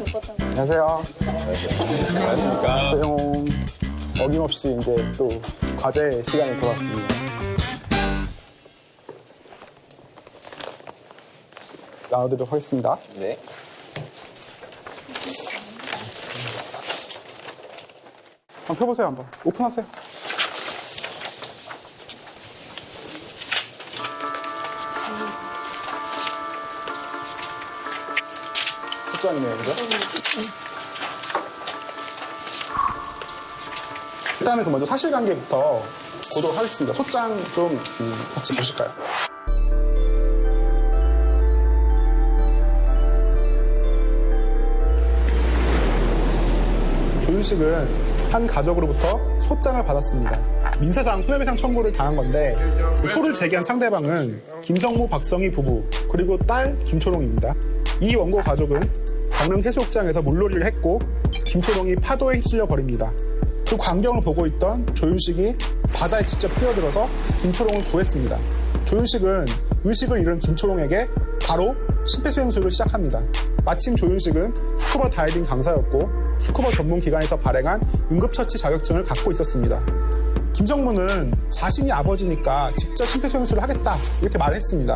안녕하세요. 안녕하세요. 어김없이 이제 또 과제 시간이 돌아왔습니다. 나눠드리도록 하겠습니다. 네. 한번 펴보세요, 한번. 오픈하세요. 소장이네요, 그죠? 일단은 그 먼저 사실관계부터 보도록 하겠습니다. 소장 좀 같이 보실까요? 조윤식은 한 가족으로부터 소장을 받았습니다. 민사상 손해배상 청구를 당한 건데 소를 제기한 상대방은 김성무, 박성희 부부 그리고 딸 김초롱입니다. 이 원고 가족은 강릉 해수욕장에서 물놀이를 했고 김초롱이 파도에 휩쓸려 버립니다. 그 광경을 보고 있던 조윤식이 바다에 직접 뛰어들어서 김초롱을 구했습니다. 조윤식은 의식을 잃은 김초롱에게 바로 심폐소생술을 시작합니다. 마침 조윤식은 스쿠버 다이빙 강사였고 스쿠버 전문 기관에서 발행한 응급처치 자격증을 갖고 있었습니다. 김성무는 자신이 아버지니까 직접 심폐소생술을 하겠다 이렇게 말을 했습니다.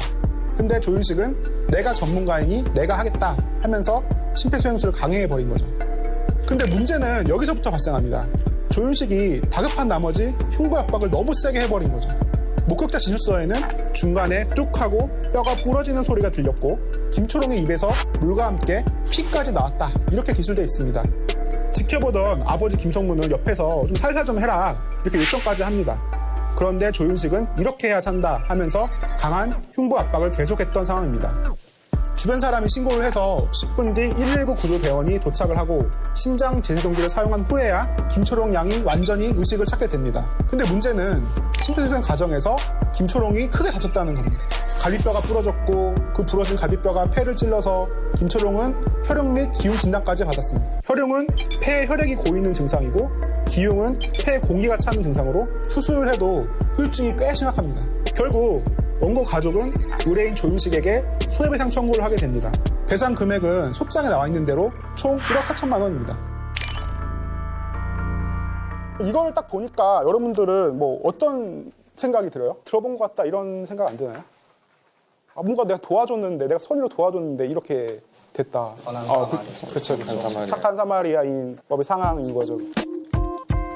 근데 조윤식은 내가 전문가이니 내가 하겠다 하면서 심폐소생술을 강행해버린 거죠. 근데 문제는 여기서부터 발생합니다. 조윤식이 다급한 나머지 흉부 압박을 너무 세게 해버린 거죠. 목격자 진술서에는 중간에 뚝 하고 뼈가 부러지는 소리가 들렸고 김초롱의 입에서 물과 함께 피까지 나왔다 이렇게 기술되어 있습니다. 지켜보던 아버지 김성무는 옆에서 좀 살살 좀 해라 이렇게 요청까지 합니다. 그런데 조윤식은 이렇게 해야 산다 하면서 강한 흉부 압박을 계속했던 상황입니다. 주변 사람이 신고를 해서 10분 뒤 119 구조대원이 도착을 하고 심장 제세동기를 사용한 후에야 김초롱 양이 완전히 의식을 찾게 됩니다. 근데 문제는 심폐소생 과정에서 김초롱이 크게 다쳤다는 겁니다. 갈비뼈가 부러졌고 그 부러진 갈비뼈가 폐를 찔러서 김초롱은 혈용 및 기흉 진단까지 받았습니다. 혈용은 폐에 혈액이 고이는 증상이고 기흉은 폐에 공기가 차는 증상으로 수술을 해도 후유증이 꽤 심각합니다. 결국 원고 가족은 의뢰인 조윤식에게 손해배상 청구를 하게 됩니다. 배상 금액은 소장에 나와 있는 대로 총 1억 4천만 원입니다. 이걸 딱 보니까 여러분들은 뭐 어떤 생각이 들어요? 들어본 것 같다 이런 생각 안 드나요? 아, 뭔가 내가 도와줬는데 내가 선의로 도와줬는데 이렇게 됐다. 그렇죠. 착한 사마리아인 법의 상황인 거죠.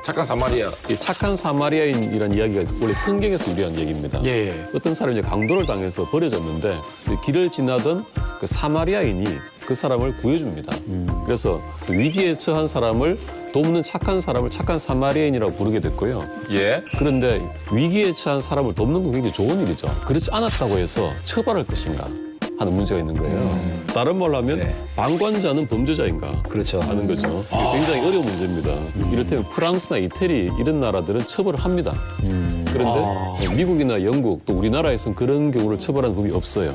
착한 사마리아. 이 착한 사마리아인이라는 이야기가 원래 성경에서 유래한 얘기입니다. 예. 어떤 사람이 이제 강도를 당해서 버려졌는데 길을 지나던 그 사마리아인이 그 사람을 구해줍니다. 그래서 위기에 처한 사람을 돕는 착한 사람을 착한 사마리아인이라고 부르게 됐고요. 예. 그런데 위기에 처한 사람을 돕는 건 굉장히 좋은 일이죠. 그렇지 않았다고 해서 처벌할 것인가 하는 문제가 있는 거예요. 다른 말로 하면 네. 방관자는 범죄자인가 그렇죠. 하는 거죠. 이게 굉장히 어려운 문제입니다. 이를테면 프랑스나 이태리 이런 나라들은 처벌을 합니다. 그런데 미국이나 영국 또 우리나라에서는 그런 경우를 처벌하는 법이 없어요.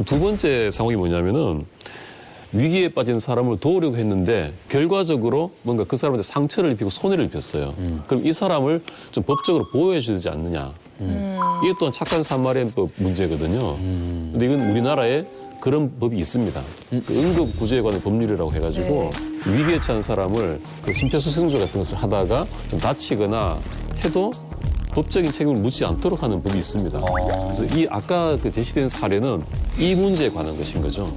두 번째 상황이 뭐냐면은 위기에 빠진 사람을 도우려고 했는데 결과적으로 뭔가 그 사람한테 상처를 입히고 손해를 입혔어요. 그럼 이 사람을 좀 법적으로 보호해 주지 않느냐. 이게 또한 착한 사마리아인법 문제거든요. 근데 이건 우리나라에 그런 법이 있습니다. 그 응급구조에 관한 법률이라고 해가지고 위기에 처한 사람을 그 심폐소생술 같은 것을 하다가 좀 다치거나 해도 법적인 책임을 묻지 않도록 하는 법이 있습니다. 그래서 이 아까 그 제시된 사례는 이 문제에 관한 것인 거죠.